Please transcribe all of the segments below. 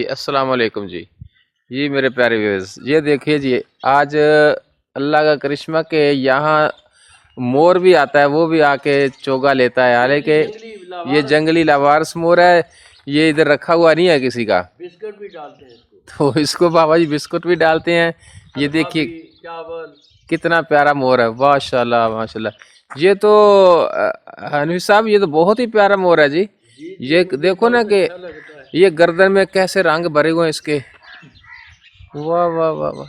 جی السلام علیکم جی جی میرے پیارے ویوز، یہ دیکھیے جی آج اللہ کا کرشمہ کہ یہاں مور بھی آتا ہے، وہ بھی آ کے چوگا لیتا ہے، حالانکہ یہ جنگلی لاوارس مور ہے، یہ ادھر رکھا ہوا نہیں ہے کسی کا۔ بسکٹ بھی ڈالتے ہیں تو اس کو بابا جی بسکٹ بھی ڈالتے ہیں۔ یہ دیکھیے کتنا پیارا مور ہے، ماشاء اللہ ماشاء اللہ۔ یہ تو حنفی صاحب یہ تو بہت ہی پیارا مور ہے جی۔ یہ دیکھو نا کہ یہ گردن میں کیسے رنگ بھرے ہوئے اس کے، واہ واہ واہ واہ،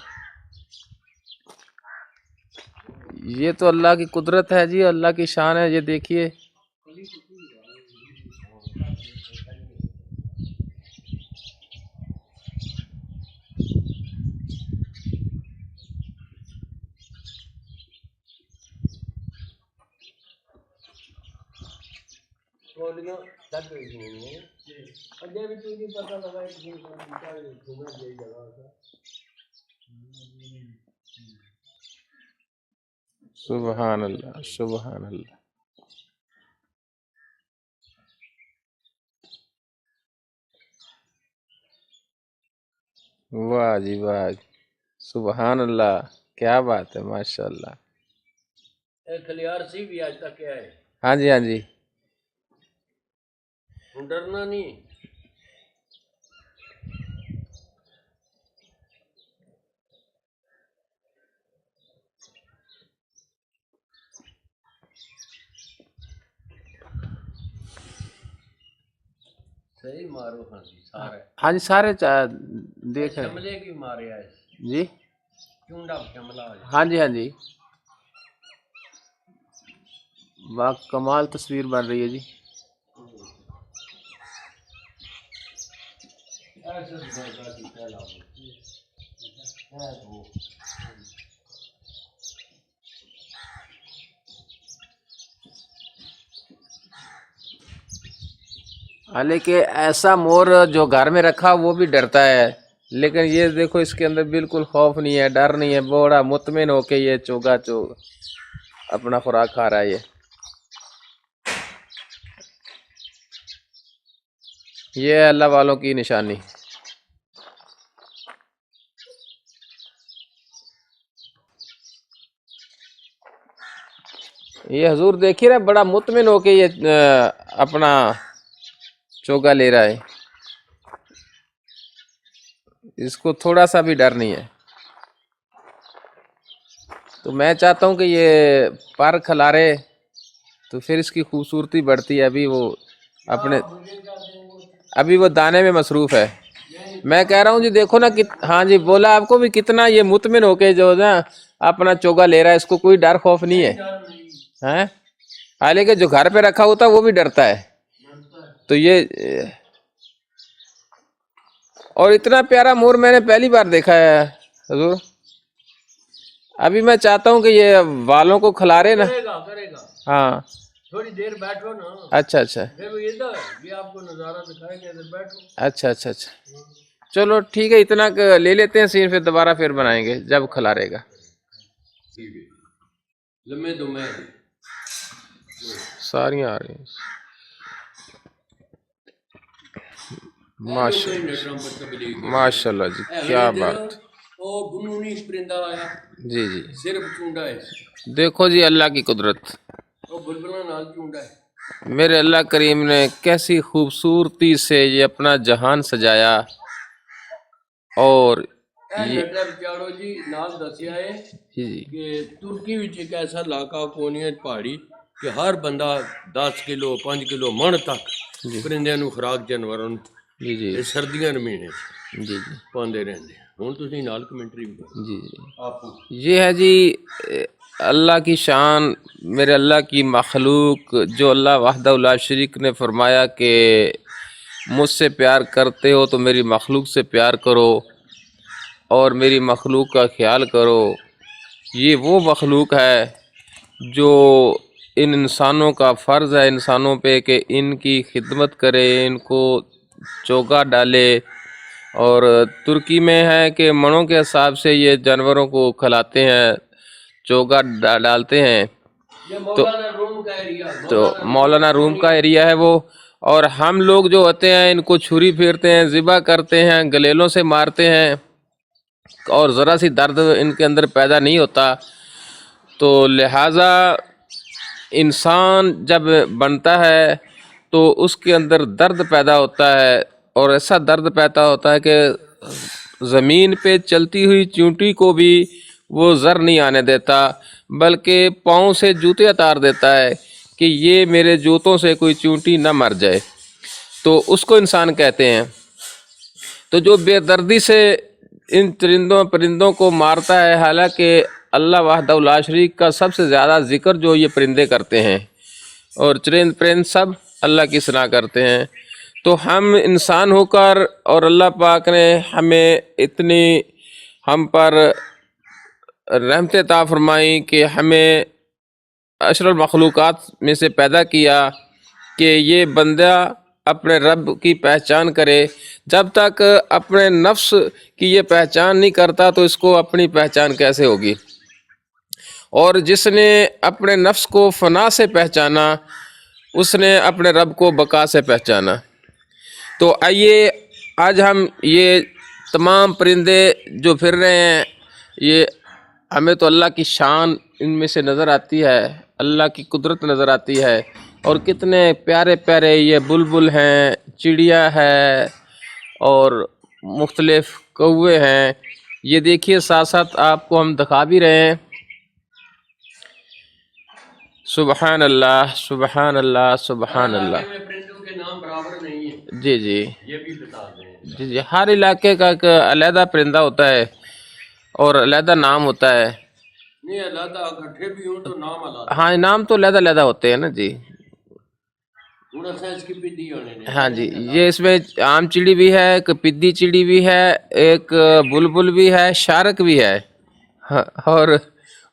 یہ تو اللہ کی قدرت ہے جی، اللہ کی شان ہے۔ یہ دیکھیے سبحان اللہ سبحان اللہ۔ واہ جی واہ، سبحان اللہ، کیا بات ہے، ماشاء اللہ۔ کھلیار سی بھی آج تک کیا ہے؟ ہاں جی ہاں جی، ڈرنا نہیں۔ صحیح مارو ہاں جی سارے، ہاں جی سارے دیکھ رہے شملے کی مارے آئے جی، چونڈا شملہ۔ ہاں جی ہاں جی، با کمال تصویر بن رہی ہے جی۔ حالانکہ ایسا مور جو گھر میں رکھا وہ بھی ڈرتا ہے، لیکن یہ دیکھو اس کے اندر بالکل خوف نہیں ہے، ڈر نہیں ہے، بڑا مطمئن ہو کے یہ چوگا اپنا خوراک کھا رہا ہے۔ یہ ہے اللہ والوں کی نشانی۔ یہ حضور دیکھیے نا، بڑا مطمئن ہو کے یہ اپنا چوگا لے رہا ہے، اس کو تھوڑا سا بھی ڈر نہیں ہے۔ تو میں چاہتا ہوں کہ یہ پر کھلارے تو پھر اس کی خوبصورتی بڑھتی ہے۔ ابھی وہ دانے میں مصروف ہے۔ میں کہہ رہا ہوں جی دیکھو نا، ہاں جی بولا آپ کو بھی، کتنا یہ مطمئن ہو کے جو نا اپنا چوگا لے رہا ہے، اس کو کوئی ڈر خوف نہیں ہے۔ حالانکہ جو گھر پہ رکھا ہوتا ہے وہ بھی ڈرتا ہے۔ تو یہ اور اتنا پیارا مور میں نے پہلی بار دیکھا ہے حضور۔ ابھی میں چاہتا ہوں کہ یہ والوں کو کھلارے نا، ہاں تھوڑی دیر بیٹھو نا۔ اچھا اچھا، پھر وہ یہ آپ کو نظارہ دکھائے گا، ادھر بیٹھو۔ اچھا اچھا اچھا، چلو ٹھیک ہے، اتنا لے لیتے ہیں سین، پھر دوبارہ پھر بنائیں گے جب کھلارے گا۔ لمے دمے ساری آ رہی ہیں، ماشاء اللہ جی، کیا بات، جی جی، صرف چونڈا ہے، دیکھو جی اللہ کی قدرت، میرے اللہ کریم نے کیسی خوبصورتی سے یہ اپنا جہان سجایا۔ اور جی نال دسیا ہے کہ ترکی وچ ایک ایسا علاقہ کونی ہے پہاڑی کہ ہر بندہ 10 کلو 5 کلو من تک پرندیاں نو خوراک جانوراں نو جی جی سردیاں مہینے جی جی پاندے رہندے۔ ہن تسی نال کمنٹری جی جی، یہ ہے جی اللہ کی شان، میرے اللہ کی مخلوق، جو اللہ وحدہ لا شریک نے فرمایا کہ مجھ سے پیار کرتے ہو تو میری مخلوق سے پیار کرو اور میری مخلوق کا خیال کرو۔ یہ وہ مخلوق ہے جو ان انسانوں کا فرض ہے انسانوں پہ کہ ان کی خدمت کرے، ان کو چوگا ڈالے۔ اور ترکی میں ہے کہ منوں کے حساب سے یہ جانوروں کو کھلاتے ہیں، چوگا ڈالتے ہیں۔ تو مولانا روم کا ایریا ہے وہ، اور ہم لوگ جو ہوتے ہیں ان کو چھری پھیرتے ہیں، ذبح کرتے ہیں، گلیلوں سے مارتے ہیں اور ذرا سی درد ان کے اندر پیدا نہیں ہوتا. تو لہٰذا انسان جب بنتا ہے تو اس کے اندر درد پیدا ہوتا ہے، اور ایسا درد پیدا ہوتا ہے کہ زمین پہ چلتی ہوئی چیونٹی کو بھی وہ زر نہیں آنے دیتا، بلکہ پاؤں سے جوتے اتار دیتا ہے کہ یہ میرے جوتوں سے کوئی چیونٹی نہ مر جائے. تو اس کو انسان کہتے ہیں. تو جو بے دردی سے ان پرندوں کو مارتا ہے، حالانکہ اللہ وحدہ لا شریک کا سب سے زیادہ ذکر جو یہ پرندے کرتے ہیں، اور چرند پرند سب اللہ کی ثنا کرتے ہیں. تو ہم انسان ہو کر اور اللہ پاک نے ہمیں اتنی ہم پر رحمت عطا فرمائی کہ ہمیں اشرف المخلوقات میں سے پیدا کیا کہ یہ بندہ اپنے رب کی پہچان کرے. جب تک اپنے نفس کی یہ پہچان نہیں کرتا تو اس کو اپنی پہچان کیسے ہوگی؟ اور جس نے اپنے نفس کو فنا سے پہچانا اس نے اپنے رب کو بقا سے پہچانا. تو آئیے آج ہم یہ تمام پرندے جو پھر رہے ہیں، یہ ہمیں تو اللہ کی شان ان میں سے نظر آتی ہے، اللہ کی قدرت نظر آتی ہے، اور کتنے پیارے پیارے یہ بلبل ہیں، چڑیا ہے، اور مختلف کوے ہیں. یہ دیکھیے ساتھ ساتھ آپ کو ہم دکھا بھی رہے ہیں. سبحان اللہ سبحان اللہ سبحان اللہ. پرندوں کے نام برابر نہیں ہیں، جی جی یہ بھی بتا دیں. جی جی ہر علاقے کا ایک علیحدہ پرندہ ہوتا ہے اور علیحدہ نام ہوتا ہے. نہیں علیحدہ اکٹھے بھی ہوں تو نام علیحدہ. ہاں نام تو علیحدہ علیحدہ ہوتے ہیں نا جی. تھوڑا سا اس کی پدی ہونے دیں. ہاں جی، یہ اس میں عام چڑی بھی ہے، ایک پدی چڑی بھی ہے، ایک بلبل بھی ہے، شارک بھی ہے، اور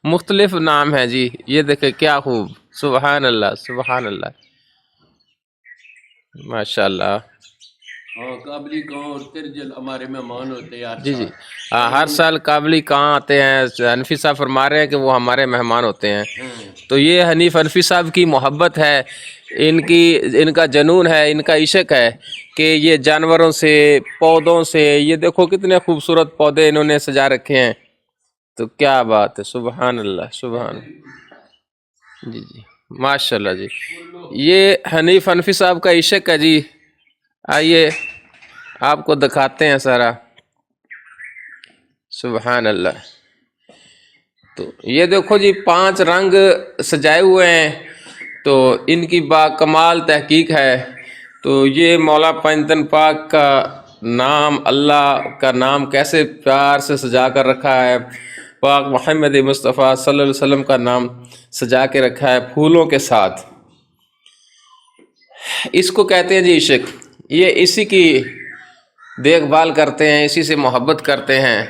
مختلف نام ہیں جی. یہ دیکھیں کیا خوب، سبحان اللہ سبحان اللہ، ماشاء اللہ. ہاں قابلی کاں اور ترجل ہمارے مہمان ہوتے ہیں. جی جی ہر سال قابلی کہاں آتے ہیں. حنفی صاحب فرما رہے ہیں کہ وہ ہمارے مہمان ہوتے ہیں. تو یہ حنیف حنفی صاحب کی محبت ہے، ان کا جنون ہے، ان کا عشق ہے کہ یہ جانوروں سے، پودوں سے، یہ دیکھو کتنے خوبصورت پودے انہوں نے سجا رکھے ہیں. تو کیا بات ہے، سبحان اللہ سبحان. جی جی ماشاء اللہ جی. یہ حنیف حنفی صاحب کا عشق ہے جی. آئیے آپ کو دکھاتے ہیں سارا. سبحان اللہ. تو یہ دیکھو جی 5 رنگ سجائے ہوئے ہیں، تو ان کی با کمال تحقیق ہے. تو یہ مولا پنجتن پاک کا نام، اللہ کا نام کیسے پیار سے سجا کر رکھا ہے. پاک محمد مصطفیٰ صلی اللہ علیہ وسلم کا نام سجا کے رکھا ہے پھولوں کے ساتھ. اس کو کہتے ہیں جی عشق. یہ اسی کی دیکھ بھال کرتے ہیں، اسی سے محبت کرتے ہیں.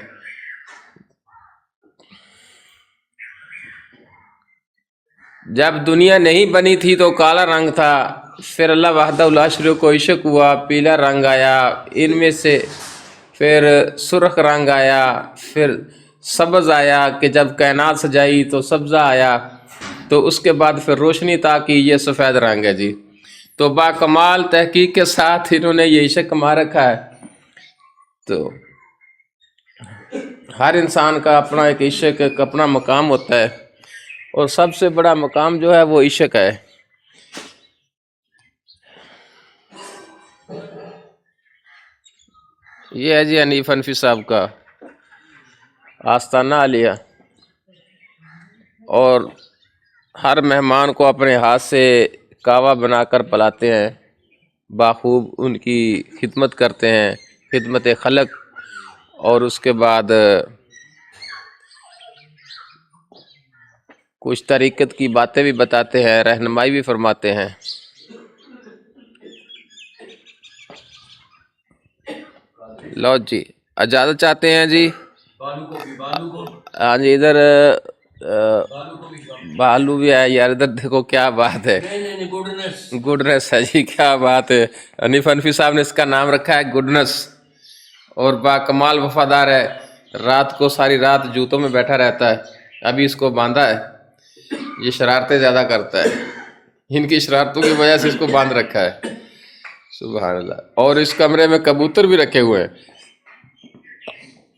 جب دنیا نہیں بنی تھی تو کالا رنگ تھا، پھر اللہ وحدہ لا شریک کو عشق ہوا، پیلا رنگ آیا، ان میں سے پھر سرخ رنگ آیا، پھر سبز آیا کہ جب کائنات سجائی تو سبزہ آیا، تو اس کے بعد پھر روشنی تھا کہ یہ سفید رنگ ہے جی. تو با کمال تحقیق کے ساتھ انہوں نے یہ عشق کما رکھا ہے. تو ہر انسان کا اپنا ایک عشق، ایک اپنا مقام ہوتا ہے، اور سب سے بڑا مقام جو ہے وہ عشق ہے. یہ ہے جی حنیف حنفی صاحب کا آستانہ عالیہ، اور ہر مہمان کو اپنے ہاتھ سے کعوہ بنا کر پلاتے ہیں، باخوب ان کی خدمت کرتے ہیں، خدمت خلق. اور اس کے بعد کچھ طریقت کی باتیں بھی بتاتے ہیں، رہنمائی بھی فرماتے ہیں. لو جی اجازت چاہتے ہیں جی. ہاں جی ادھر بالو بھی ہے یار، ادھر دیکھو کیا بات ہے، گڈنس ہے جی، کیا بات ہے. حنیف حنفی صاحب نے اس کا نام رکھا ہے گڈنس. اور با کمال وفادار ہے، رات کو ساری رات جوتوں میں بیٹھا رہتا ہے. ابھی اس کو باندھا ہے، یہ شرارتیں زیادہ کرتا ہے، ان کی شرارتوں کی وجہ سے اس کو باندھ رکھا ہے. سبحان اللہ. اور اس کمرے میں کبوتر بھی رکھے ہوئے ہیں.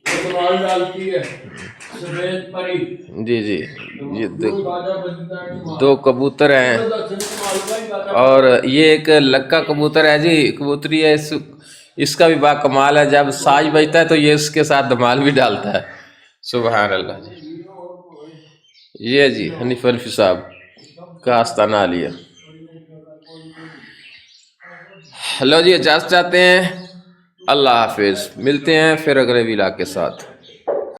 کمال ڈالتی ہے سفید پری. جی جی یہ دو کبوتر ہیں. اور یہ ایک لکا کبوتر ہے جی, کبوتری ہے. اس کا بھی با کمال ہے, جب ساج بجتا ہے تو یہ اس کے ساتھ دھمال بھی ڈالتا ہے. سبحان اللہ جی. یہ جی حنیف الفی صاحب کا آستانہ عالیہ. لو جی اجازت چاہتے ہیں. اللہ حافظ. ملتے ہیں پھر اگلے ویلاگ کے ساتھ.